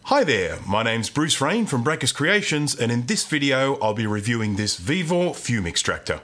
Hi there, my name's Bruce Rain from Breakers Creations, and in this video I'll be reviewing this Vevor Fume Extractor.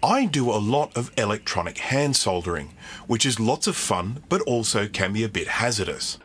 I do a lot of electronic hand soldering, which is lots of fun but also can be a bit hazardous.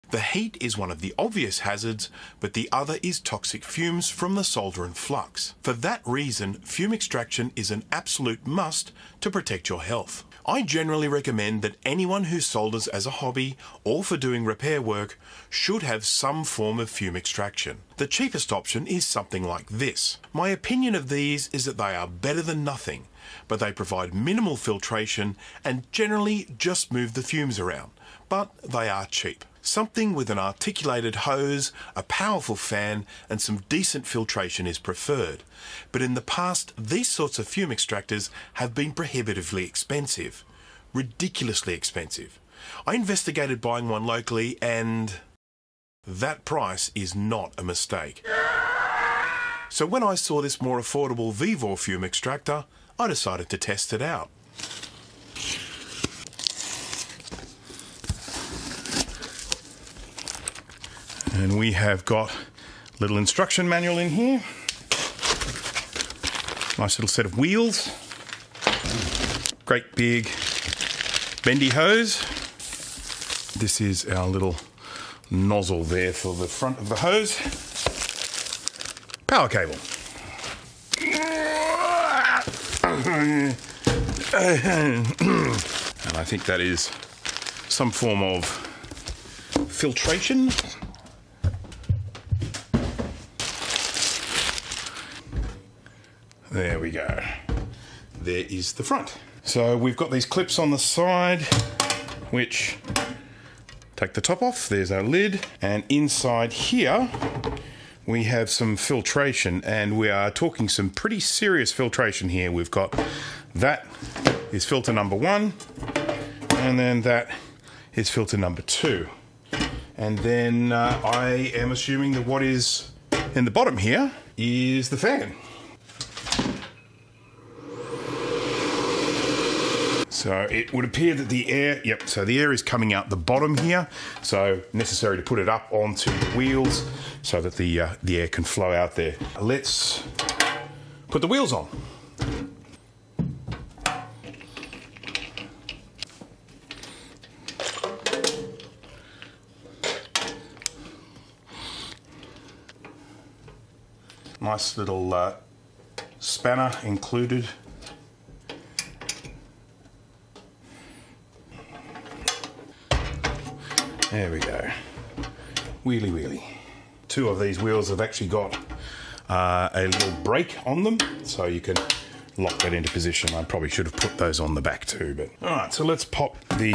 The heat is one of the obvious hazards, but the other is toxic fumes from the solder and flux. For that reason, fume extraction is an absolute must to protect your health. I generally recommend that anyone who solders as a hobby or for doing repair work should have some form of fume extraction. The cheapest option is something like this. My opinion of these is that they are better than nothing, but they provide minimal filtration and generally just move the fumes around, but they are cheap. Something with an articulated hose, a powerful fan and some decent filtration is preferred. But in the past, these sorts of fume extractors have been prohibitively expensive. Ridiculously expensive. I investigated buying one locally and that price is not a mistake. So when I saw this more affordable Vevor fume extractor, I decided to test it out. And we have got a little instruction manual in here. Nice little set of wheels. Great big bendy hose. This is our little nozzle there for the front of the hose. Power cable. And I think that is some form of filtration. There we go. There is the front. So we've got these clips on the side, which take the top off. There's our lid. And inside here, we have some filtration, and we are talking some pretty serious filtration here. We've got that is filter number 1, and then that is filter number 2. And then I am assuming that what is in the bottom here is the fan. So it would appear that the air, so the air is coming out the bottom here, so necessary to put it up onto the wheels so that the air can flow out there. Let's put the wheels on. Nice little spanner included. There we go. Wheelie wheelie. 2 of these wheels have actually got a little brake on them, so you can lock that into position. I probably should have put those on the back too, but... Alright, so let's pop the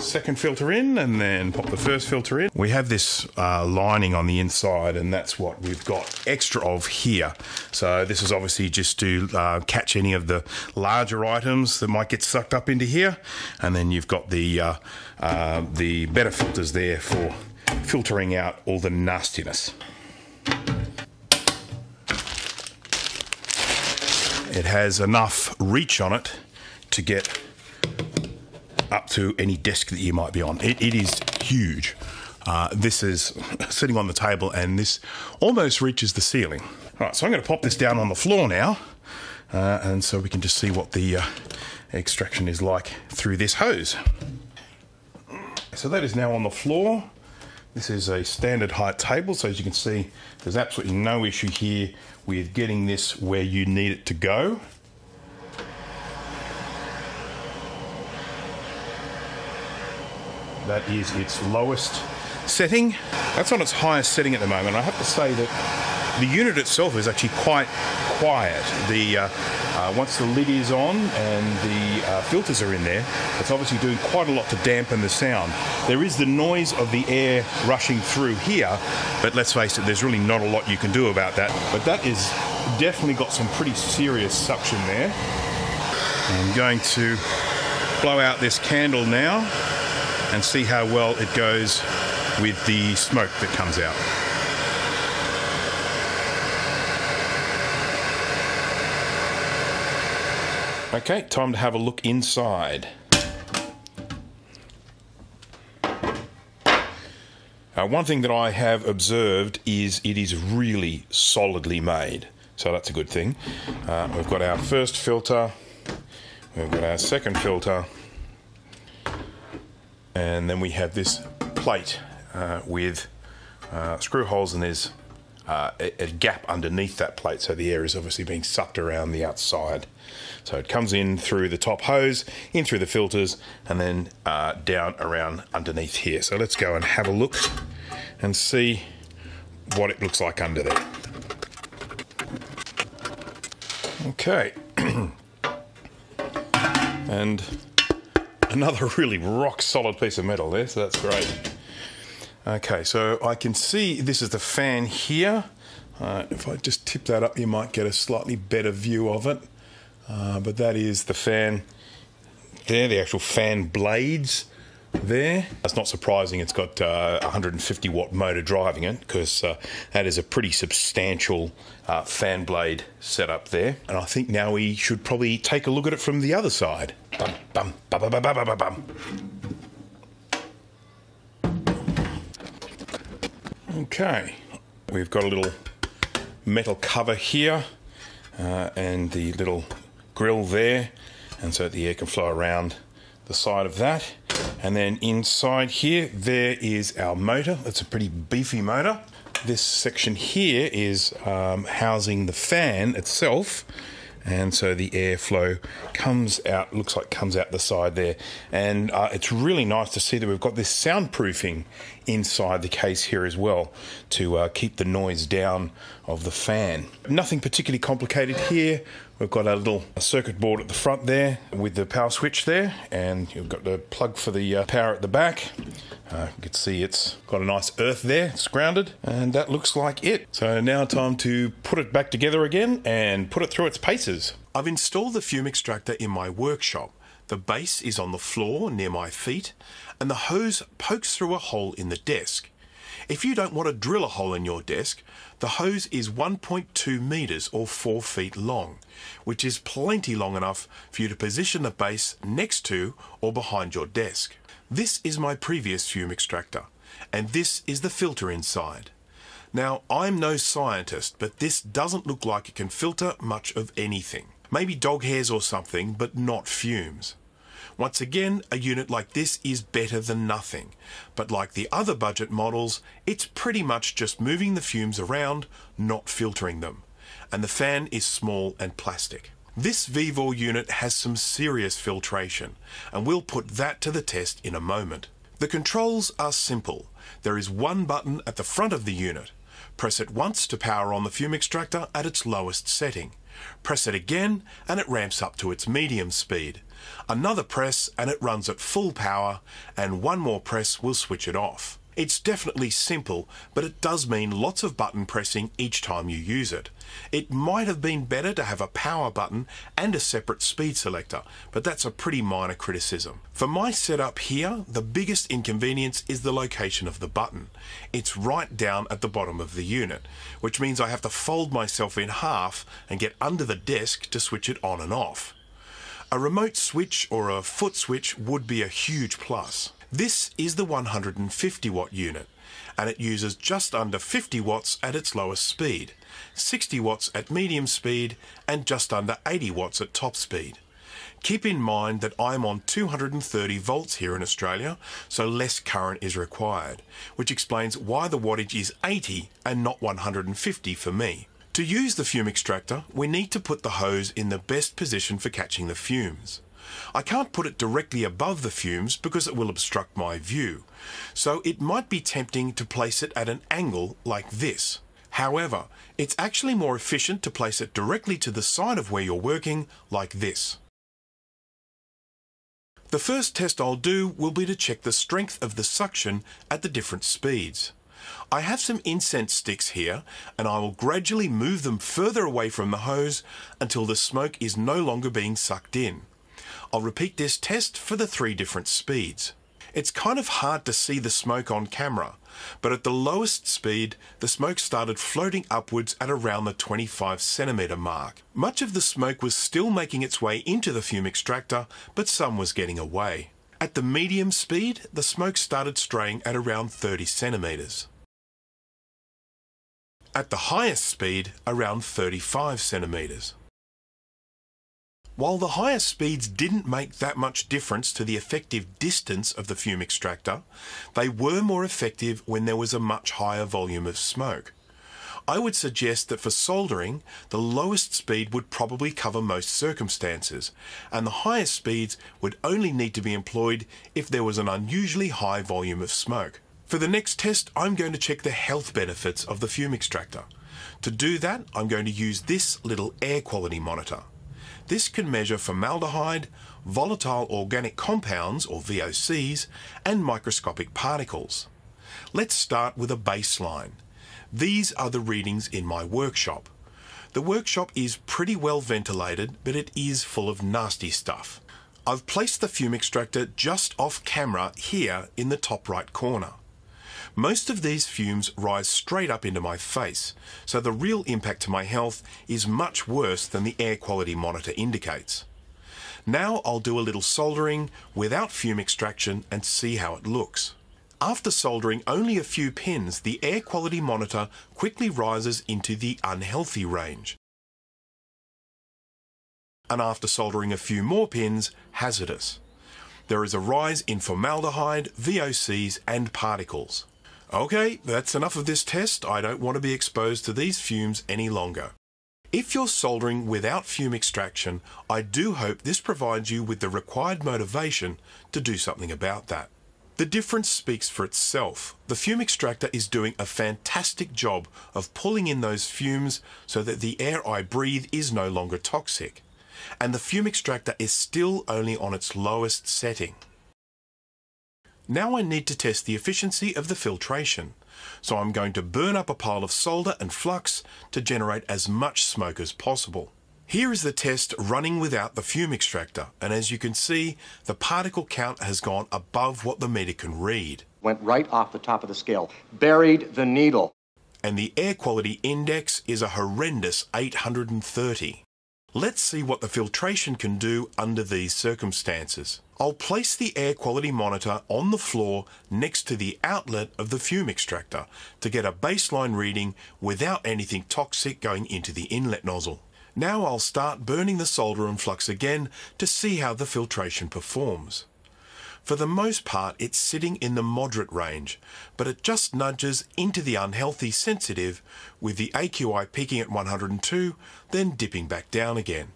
second filter in and then pop the first filter in. We have this lining on the inside, and that's what we've got extra of here. So this is obviously just to catch any of the larger items that might get sucked up into here, and then you've got the better filters there for filtering out all the nastiness. It has enough reach on it to get up to any desk that you might be on. It is huge. This is sitting on the table and this almost reaches the ceiling. All right, so I'm going to pop this down on the floor now, and so we can just see what the extraction is like through this hose. So that is now on the floor. This is a standard height table, so as you can see, there's absolutely no issue here with getting this where you need it to go. That is its lowest setting. That's on its highest setting at the moment. I have to say that the unit itself is actually quite quiet. Once the lid is on and the filters are in there, it's obviously doing quite a lot to dampen the sound. There is the noise of the air rushing through here, but let's face it, there's really not a lot you can do about that. But that is definitely got some pretty serious suction there. I'm going to blow out this candle now and see how well it goes with the smoke that comes out. Okay, time to have a look inside. One thing that I have observed is it is really solidly made, so that's a good thing. We've got our first filter, we've got our second filter, and then we have this plate with screw holes, and there's a gap underneath that plate, so the air is obviously being sucked around the outside. So it comes in through the top hose, in through the filters, and then down around underneath here. So let's go and have a look and see what it looks like under there. Okay. And another really rock solid piece of metal there, so that's great. Okay, so I can see this is the fan here. If I just tip that up, you might get a slightly better view of it. But that is the fan there, the actual fan blades there. That's not surprising, it's got a 150 watt motor driving it, because that is a pretty substantial fan blade setup there. And I think now we should probably take a look at it from the other side. Bum, bum, bum, bum, bum, bum, bum, bum. Okay, we've got a little metal cover here and the little grill there, and so the air can flow around the side of that. And then inside here, there is our motor. It's a pretty beefy motor. This section here is housing the fan itself, and so the airflow comes out, looks like comes out the side there. And it's really nice to see that we've got this soundproofing inside the case here as well, to keep the noise down of the fan. Nothing particularly complicated here. We've got a little circuit board at the front there with the power switch there, and you've got the plug for the power at the back. You can see it's got a nice earth there, it's grounded, and that looks like it. So now time to put it back together again and put it through its paces. I've installed the fume extractor in my workshop. The base is on the floor near my feet, and the hose pokes through a hole in the desk. If you don't want to drill a hole in your desk, the hose is 1.2 meters or 4 feet long, which is plenty long enough for you to position the base next to or behind your desk. This is my previous fume extractor, and this is the filter inside. Now, I'm no scientist, but this doesn't look like it can filter much of anything. Maybe dog hairs or something, but not fumes. Once again, a unit like this is better than nothing, but like the other budget models, it's pretty much just moving the fumes around, not filtering them. And the fan is small and plastic. This Vevor unit has some serious filtration, and we'll put that to the test in a moment. The controls are simple. There is one button at the front of the unit. Press it once to power on the fume extractor at its lowest setting. Press it again and it ramps up to its medium speed. Another press and it runs at full power, and one more press will switch it off. It's definitely simple, but it does mean lots of button pressing each time you use it. It might have been better to have a power button and a separate speed selector, but that's a pretty minor criticism. For my setup here, the biggest inconvenience is the location of the button. It's right down at the bottom of the unit, which means I have to fold myself in half and get under the desk to switch it on and off. A remote switch or a foot switch would be a huge plus. This is the 150 watt unit, and it uses just under 50 watts at its lowest speed, 60 watts at medium speed, and just under 80 watts at top speed. Keep in mind that I'm on 230 volts here in Australia, so less current is required, which explains why the wattage is 80 and not 150 for me. To use the fume extractor, we need to put the hose in the best position for catching the fumes. I can't put it directly above the fumes because it will obstruct my view, so it might be tempting to place it at an angle like this. However, it's actually more efficient to place it directly to the side of where you're working, like this. The first test I'll do will be to check the strength of the suction at the different speeds. I have some incense sticks here, and I will gradually move them further away from the hose until the smoke is no longer being sucked in. I'll repeat this test for the 3 different speeds. It's kind of hard to see the smoke on camera, but at the lowest speed, the smoke started floating upwards at around the 25cm mark. Much of the smoke was still making its way into the fume extractor, but some was getting away. At the medium speed, the smoke started straying at around 30cm. At the highest speed, around 35cm. While the higher speeds didn't make that much difference to the effective distance of the fume extractor, they were more effective when there was a much higher volume of smoke. I would suggest that for soldering, the lowest speed would probably cover most circumstances, and the highest speeds would only need to be employed if there was an unusually high volume of smoke. For the next test, I'm going to check the health benefits of the fume extractor. To do that, I'm going to use this little air quality monitor. This can measure formaldehyde, volatile organic compounds or VOCs, and microscopic particles. Let's start with a baseline. These are the readings in my workshop. The workshop is pretty well ventilated, but it is full of nasty stuff. I've placed the fume extractor just off camera here in the top right corner. Most of these fumes rise straight up into my face, so the real impact to my health is much worse than the air quality monitor indicates. Now I'll do a little soldering without fume extraction and see how it looks. After soldering only a few pins, the air quality monitor quickly rises into the unhealthy range. And after soldering a few more pins, hazardous. There is a rise in formaldehyde, VOCs and particles. Okay, that's enough of this test. I don't want to be exposed to these fumes any longer. If you're soldering without fume extraction, I do hope this provides you with the required motivation to do something about that. The difference speaks for itself. The fume extractor is doing a fantastic job of pulling in those fumes so that the air I breathe is no longer toxic. And the fume extractor is still only on its lowest setting. Now I need to test the efficiency of the filtration, so I'm going to burn up a pile of solder and flux to generate as much smoke as possible. Here is the test running without the fume extractor, and as you can see, the particle count has gone above what the meter can read. Went right off the top of the scale, buried the needle. And the air quality index is a horrendous 830. Let's see what the filtration can do under these circumstances. I'll place the air quality monitor on the floor next to the outlet of the fume extractor to get a baseline reading without anything toxic going into the inlet nozzle. Now I'll start burning the solder and flux again to see how the filtration performs. For the most part, it's sitting in the moderate range, but it just nudges into the unhealthy sensitive, with the AQI peaking at 102, then dipping back down again.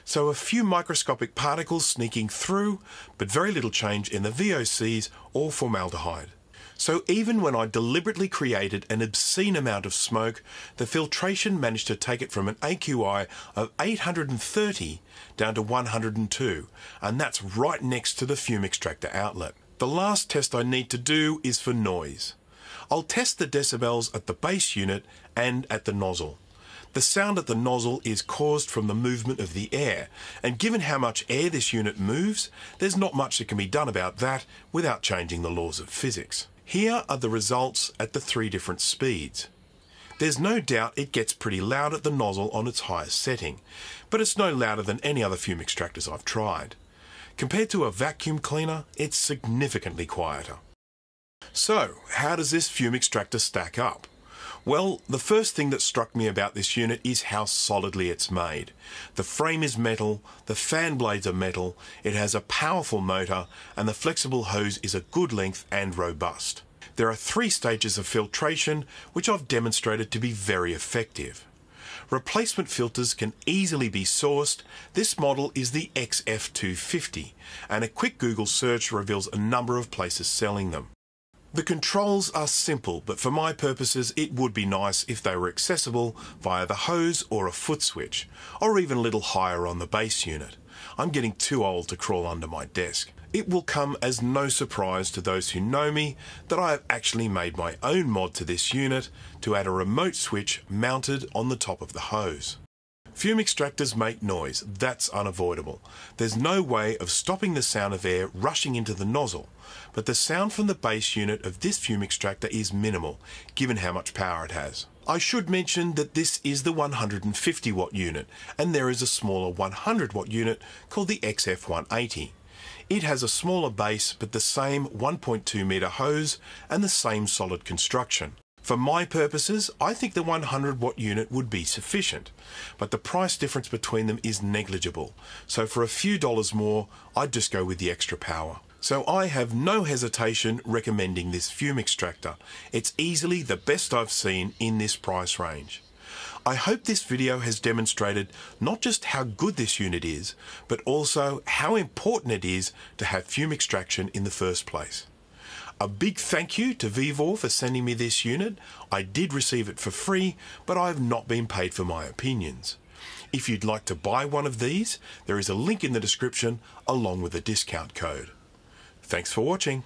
So a few microscopic particles sneaking through, but very little change in the VOCs or formaldehyde. So even when I deliberately created an obscene amount of smoke, the filtration managed to take it from an AQI of 830 down to 102, and that's right next to the fume extractor outlet. The last test I need to do is for noise. I'll test the decibels at the base unit and at the nozzle. The sound at the nozzle is caused from the movement of the air, and given how much air this unit moves, there's not much that can be done about that without changing the laws of physics. Here are the results at the 3 different speeds. There's no doubt it gets pretty loud at the nozzle on its highest setting, but it's no louder than any other fume extractors I've tried. Compared to a vacuum cleaner, it's significantly quieter. So, how does this fume extractor stack up? Well, the first thing that struck me about this unit is how solidly it's made. The frame is metal, the fan blades are metal, it has a powerful motor, and the flexible hose is a good length and robust. There are 3 stages of filtration, which I've demonstrated to be very effective. Replacement filters can easily be sourced. This model is the XF250, and a quick Google search reveals a number of places selling them. The controls are simple, but for my purposes it would be nice if they were accessible via the hose or a foot switch, or even a little higher on the base unit. I'm getting too old to crawl under my desk. It will come as no surprise to those who know me that I have actually made my own mod to this unit to add a remote switch mounted on the top of the hose. Fume extractors make noise, that's unavoidable. There's no way of stopping the sound of air rushing into the nozzle, but the sound from the base unit of this fume extractor is minimal, given how much power it has. I should mention that this is the 150 watt unit, and there is a smaller 100 watt unit called the XF180. It has a smaller base but the same 1.2 metre hose and the same solid construction. For my purposes, I think the 100 watt unit would be sufficient, but the price difference between them is negligible, so for a few dollars more, I'd just go with the extra power. So I have no hesitation recommending this fume extractor. It's easily the best I've seen in this price range. I hope this video has demonstrated not just how good this unit is, but also how important it is to have fume extraction in the first place. A big thank you to Vevor for sending me this unit. I did receive it for free, but I have not been paid for my opinions. If you'd like to buy one of these, there is a link in the description along with a discount code. Thanks for watching.